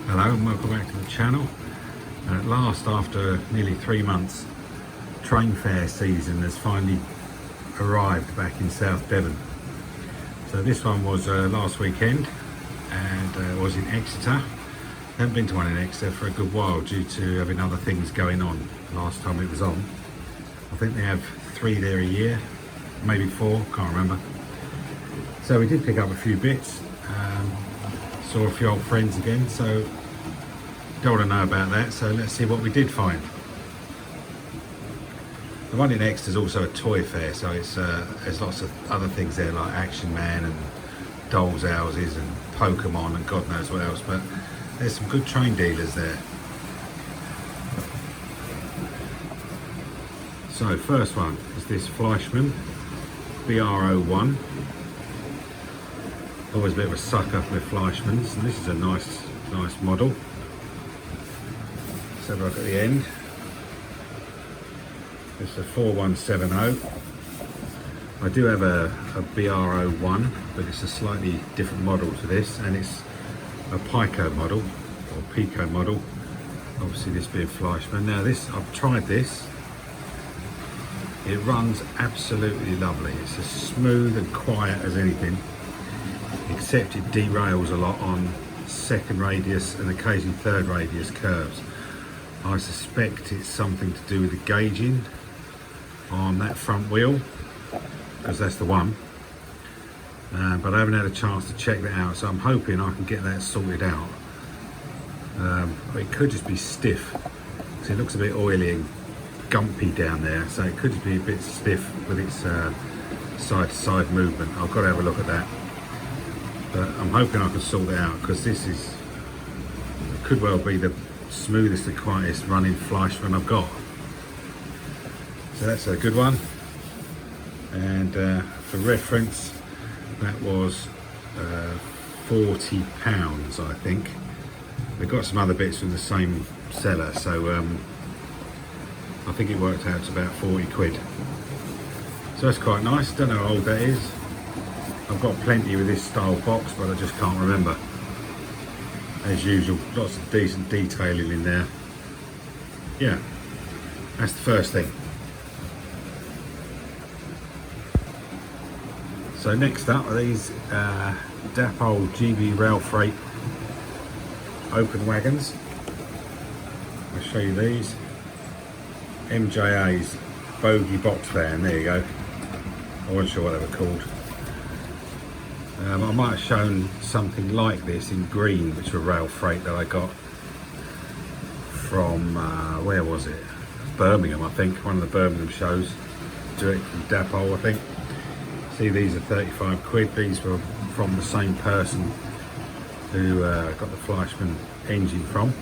Hello and welcome back to the channel. And at last, after nearly 3 months, train fair season has finally arrived back in South Devon. So this one was last weekend and was in Exeter. Haven't been to one in Exeter for a good while due to having other things going on last time it was on. I think they have 3 there a year, maybe 4, can't remember. So we did pick up a few bits. Saw a few old friends again, so don't want to know about that, so let's see what we did find. The one in Exeter is also a toy fair, so it's there's lots of other things there like Action Man and Dolls Houses and Pokemon and God knows what else, but there's some good train dealers there. So first one is this Fleischmann BR1. Always a bit of a sucker with Fleischmanns, and this is a nice model. Let's have a look at the end. It's a 4170. I do have a BR01, but it's a slightly different model to this, and it's a Pico model, or Pico model. Obviously this being Fleischmann. Now this, I've tried this. It runs absolutely lovely. It's as smooth and quiet as anything, except it derails a lot on second radius and occasionally third radius curves. I suspect it's something to do with the gauging on that front wheel, because that's the one, but I haven't had a chance to check that out, so I'm hoping I can get that sorted out. It could just be stiff, because it looks a bit oily and gumpy down there, so it could just be a bit stiff with its side to side movement. I've got to have a look at that. But I'm hoping I can sort it out, because this could well be the smoothest and quietest running Fleischmann I've got. So that's a good one. And for reference, that was £40, I think. We've got some other bits from the same seller, so I think it worked out to about 40 quid. So that's quite nice. Don't know how old that is. I've got plenty with this style box, but I just can't remember. As usual, lots of decent detailing in there. Yeah, that's the first thing. So next up are these Dapol GB Railfreight open wagons. I'll show you these. MJA's bogey box van, there you go. I wasn't sure what they were called. I might have shown something like this in green, which were Railfreight that I got from, where was it? Birmingham, I think, one of the Birmingham shows, direct from Dapol, I think. See, these are 35 quid. These were from the same person who got the Fleischmann engine from.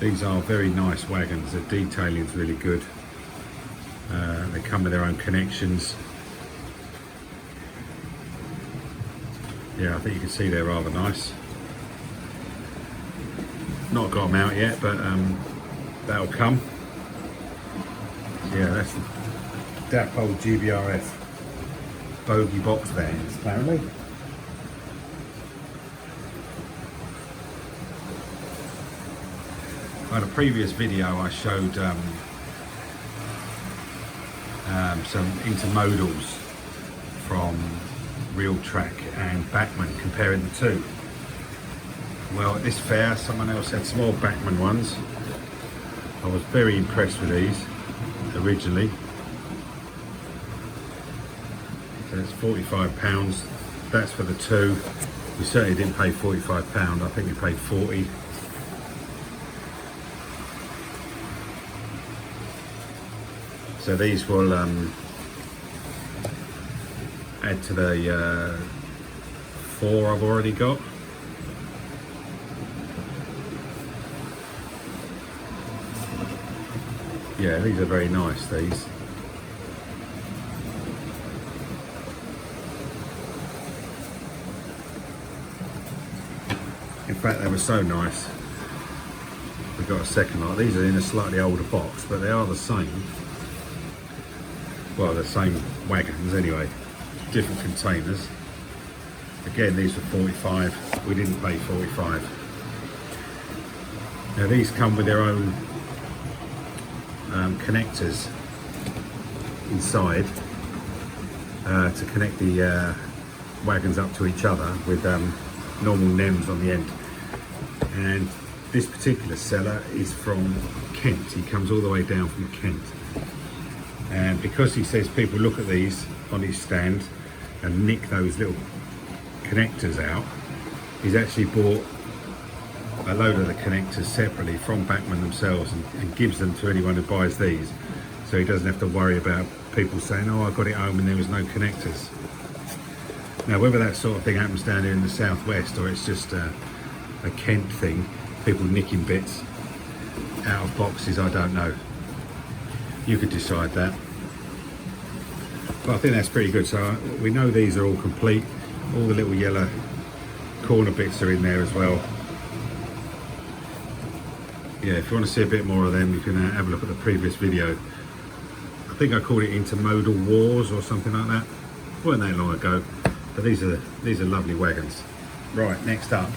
These are very nice wagons. The detailing is really good. They come with their own connections. Yeah, I think you can see they're rather nice. Not got them out yet, but that'll come. So yeah, that's the Dapol GBRF bogey box vans, apparently. On a previous video I showed some intermodals from Railfreight and Bachmann, comparing the two. Well, at this fair someone else had some more Bachmann ones. I was very impressed with these originally. So it's £45. That's for the two. We certainly didn't pay £45. I think we paid 40. So these will add to the 4 I've already got. Yeah, these are very nice, these. In fact, they were so nice. We've got a second lot. These are in a slightly older box, but they are the same. Well, the same wagons anyway, different containers. Again, these were 45. We didn't pay 45. Now these come with their own connectors inside to connect the wagons up to each other with normal NEMs on the end. And this particular seller is from Kent. He comes all the way down from Kent. And because he says people look at these on his stand and nick those little connectors out, he's actually bought a load of the connectors separately from Bachmann themselves and gives them to anyone who buys these, so he doesn't have to worry about people saying, oh, I got it home and there was no connectors. Now whether that sort of thing happens down here in the southwest or it's just a Kent thing, people nicking bits out of boxes, I don't know. You could decide that. But I think that's pretty good. So we know these are all complete. All the little yellow corner bits are in there as well. Yeah, if you want to see a bit more of them, you can have a look at the previous video. I think I called it Intermodal Wars or something like that. It wasn't that long ago, but these are lovely wagons. Right, next up.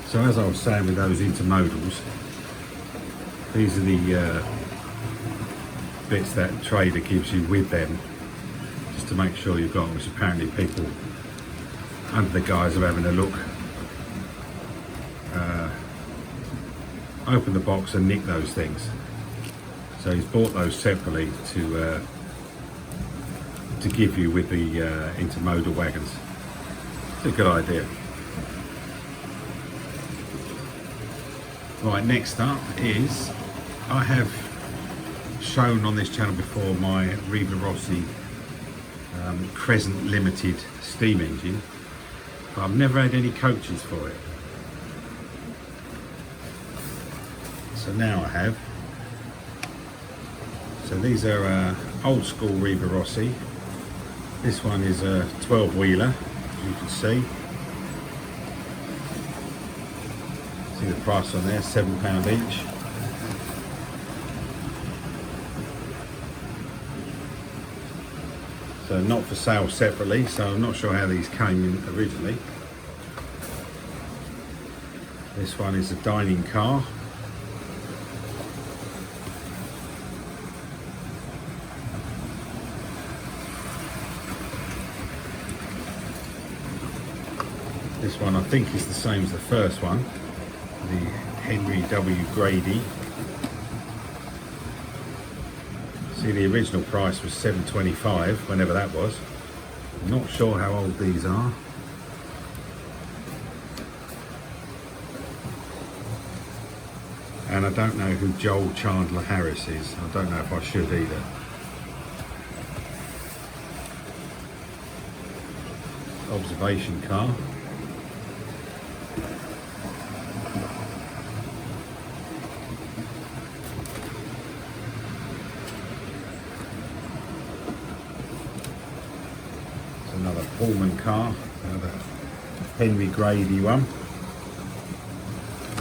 So as I was saying with those intermodals, these are the bits that trader gives you with them, just to make sure you've got them, which apparently people under the guise of having a look open the box and nick those things. So he's bought those separately to give you with the intermodal wagons. It's a good idea. Right, next up is, I have shown on this channel before my Rivarossi Crescent Limited steam engine, but I've never had any coaches for it. So now I have. So these are old school Rivarossi. This one is a 12-wheeler, as you can see. See the price on there, £7 each. So not for sale separately, so I'm not sure how these came in originally. This one is a dining car. This one I think is the same as the first one, the Henry W. Grady. See, the original price was $7.25, whenever that was. I'm not sure how old these are. And I don't know who Joel Chandler Harris is. I don't know if I should either. Observation car. Another Pullman car, another Henry Grady one.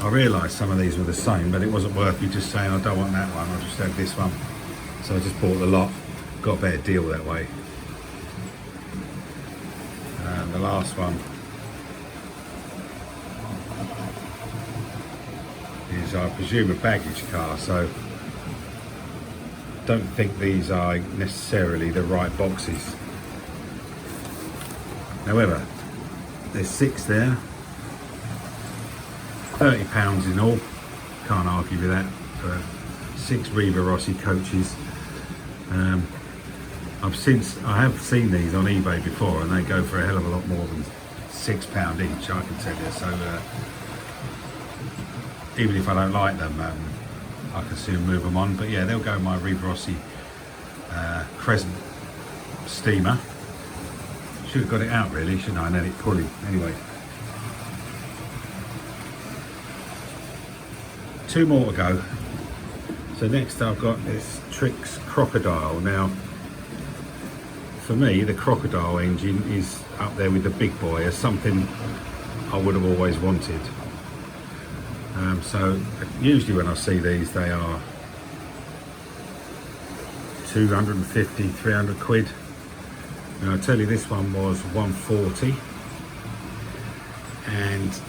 I realised some of these were the same, but it wasn't worth me just saying I don't want that one, I'll just have this one. So I just bought the lot, got a better deal that way. And the last one is, I presume, a baggage car, so don't think these are necessarily the right boxes. However, there's 6 there, £30 in all, can't argue with that, for 6 Rivarossi coaches. I have seen these on eBay before and they go for a hell of a lot more than £6 each, I can tell you. So even if I don't like them, I can soon move them on. But yeah, they'll go in my Rivarossi Crescent steamer. Should have got it out really, shouldn't I? And then it pulling. Anyway. 2 more to go. So next I've got this Trix crocodile. Now, for me, the crocodile engine is up there with the big boy as something I would have always wanted. So usually when I see these, they are 250, 300 quid. Now I tell you, this one was 140, and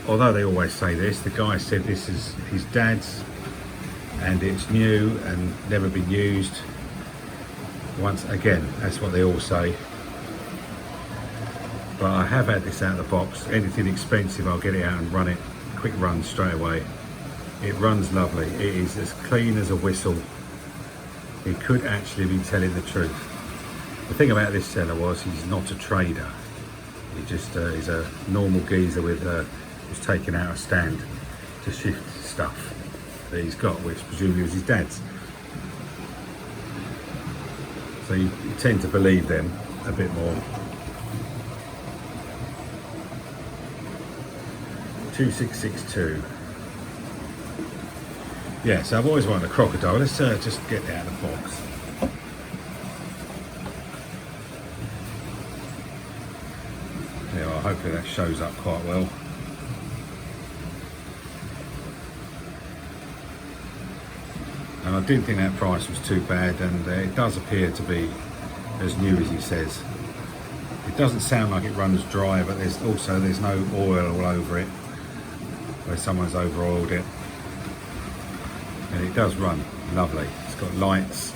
although they always say this, the guy said this is his dad's and it's new and never been used. Once again, that's what they all say. But I have had this out of the box. Anything expensive, I'll get it out and run it, quick run straight away. It runs lovely. It is as clean as a whistle. He could actually be telling the truth. The thing about this seller was he's not a trader. He just is a normal geezer with who's taken out a stand to shift stuff that he's got, which presumably was his dad's. So you tend to believe them a bit more. 2662. Yeah, so I've always wanted a crocodile. Let's just get it out of the box. Yeah, well, hopefully that shows up quite well. And I didn't think that price was too bad, and it does appear to be as new as he says. It doesn't sound like it runs dry, but there's no oil all over it, where someone's over oiled it. And it does run lovely. It's got lights,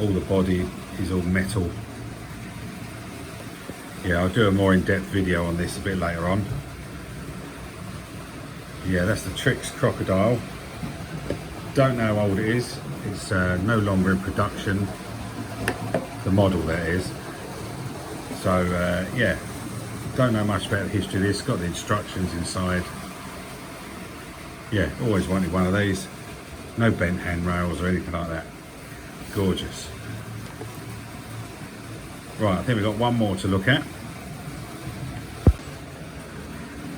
all the body is all metal. Yeah, I'll do a more in-depth video on this a bit later on. Yeah, that's the Trix crocodile. Don't know how old it is. It's no longer in production, the model that is. So yeah, don't know much about the history of this. Got the instructions inside. Yeah, always wanted one of these. No bent handrails or anything like that. Gorgeous. Right, I think we've got one more to look at.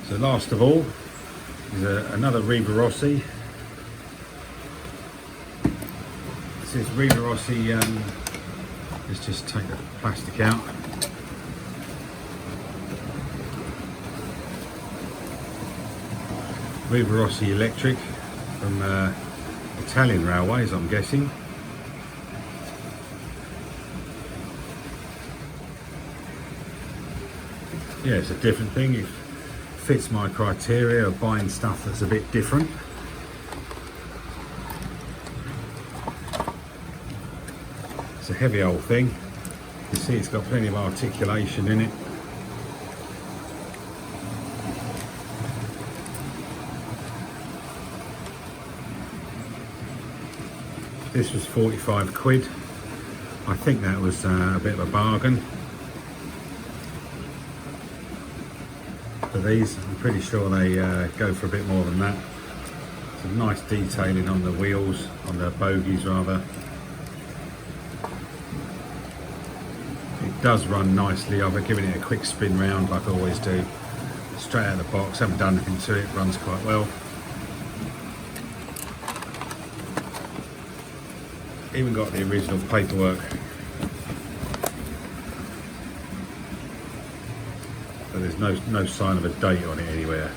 So last of all is another Rivarossi. This is Rivarossi. Let's just take the plastic out. Rivarossi electric from Italian Railways, I'm guessing. Yeah, it's a different thing. It fits my criteria of buying stuff that's a bit different. It's a heavy old thing. You see it's got plenty of articulation in it. This was 45 quid. I think that was a bit of a bargain. For these, I'm pretty sure they go for a bit more than that. Some nice detailing on the wheels, on the bogies rather. It does run nicely. I've given it a quick spin round like I always do. Straight out of the box, haven't done anything to it, runs quite well. Even got the original paperwork. But there's no sign of a date on it anywhere.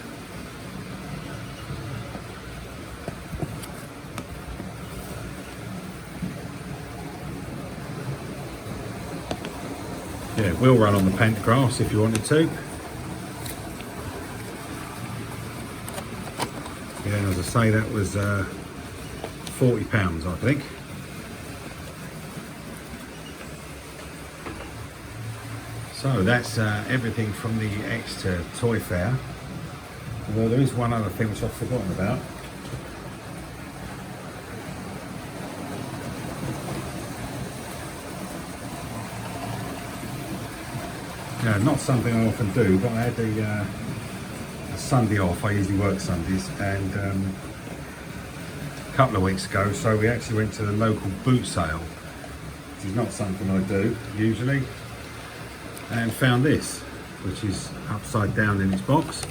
Yeah, it will run on the pantograph if you wanted to. Yeah, and as I say, that was £40, I think. So that's everything from the Exeter Toy Fair. Although there is one other thing which I've forgotten about. Yeah, not something I often do, but I had a Sunday off. I usually work Sundays, and a couple of weeks ago, so we actually went to the local boot sale, which is not something I do usually. And found this, which is upside down in its box,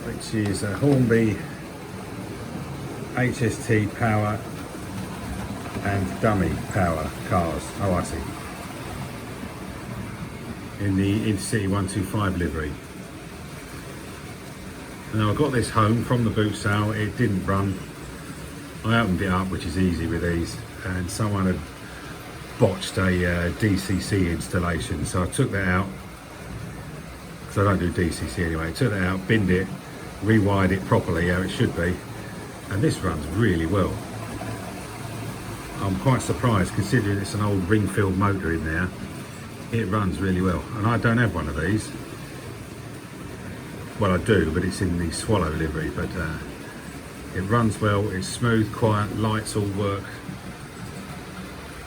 which is a Hornby HST power and dummy power cars. Oh, I see. In the Intercity 125 livery. Now I got this home from the boot sale, it didn't run. I opened it up, which is easy with these, and someone had botched a DCC installation, so I took that out, because I don't do DCC anyway. I took that out, binned it, rewired it properly how it should be, and this runs really well. I'm quite surprised considering it's an old ring-filled motor in there. It runs really well, and I don't have one of these. Well, I do, but it's in the Swallow livery, but it runs well, it's smooth, quiet, lights all work.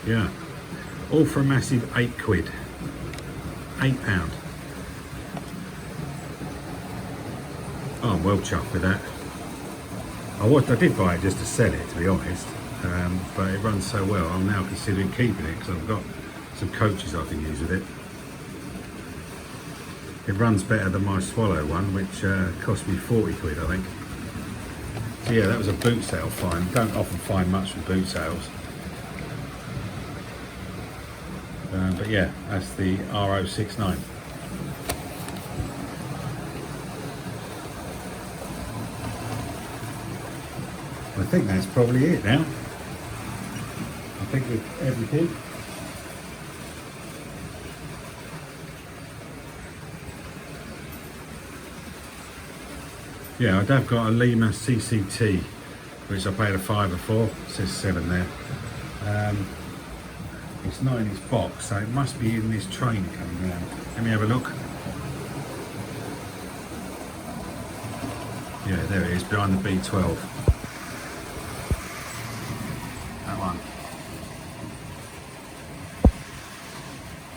Yeah, all for a massive £8. £8. Oh, I'm well chuffed with that. I did buy it just to sell it, to be honest, but it runs so well, I'm now considering keeping it because I've got some coaches I can use with it. It runs better than my Swallow one, which cost me 40 quid, I think. So yeah, that was a boot sale find. Don't often find much from boot sales. But yeah, that's the R069. I think that's probably it now. I think with everything. Yeah, I have got a Lima CCT, which I paid a £5 for. It says 7 there. It's not in this box, so it must be in this train coming round. Let me have a look. Yeah, there it is, behind the B12. That one.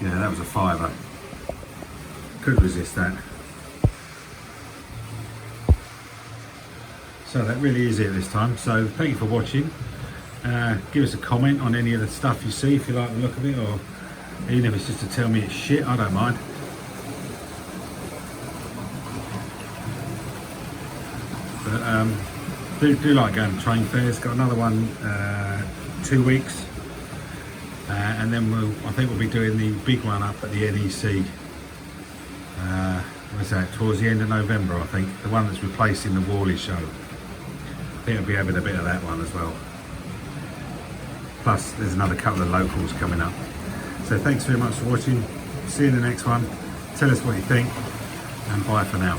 Yeah, that was a £5. Could resist that. So that really is it this time. So thank you for watching. Give us a comment on any of the stuff you see if you like the look of it, or even if it's just to tell me it's shit, I don't mind. But do like going to train fairs. Got another one 2 weeks, and then I think we'll be doing the big one up at the NEC. What's that? Towards the end of November, I think. The one that's replacing the Worley show. I think I'll be having a bit of that one as well. Plus, there's another couple of locals coming up. So thanks very much for watching. See you in the next one. Tell us what you think, and bye for now.